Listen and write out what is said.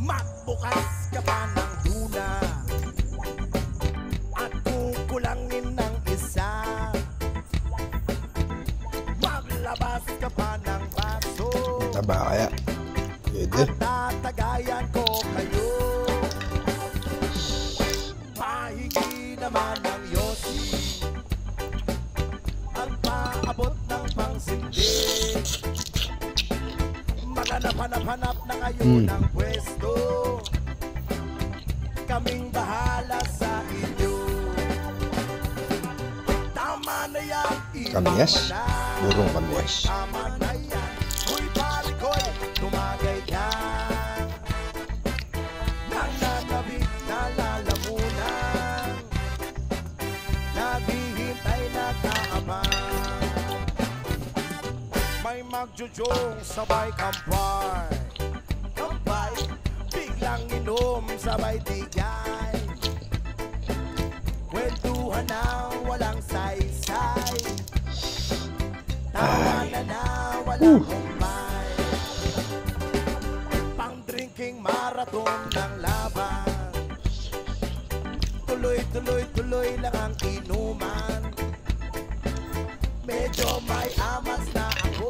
Magbukas ka pa ng duna at kukulangin ng isa. Maglabas ka pa ng baso Taba kaya? Pwede. at tatagayan ko kayo. Pahingi naman ng yosi ang paabot ng pangsindi. Maghanap-hanap na kayo ng pwesto. Kaming bahala sa inyo. Tama na yan, Kamyas? Burong kamyas. tama na yan. Uy, pare ko'y tumagay ka. Nananabik na lalamunan, naghihintay na kaabang. May magjujong sabay kampay, kampay, biglang inom sabay tigay. Kwentuhan ng walang saysay, tawanan na walang kumpay. Pang-drinking marathon ng laban, tuloy lang ang inuman. Medyo may amas na ako,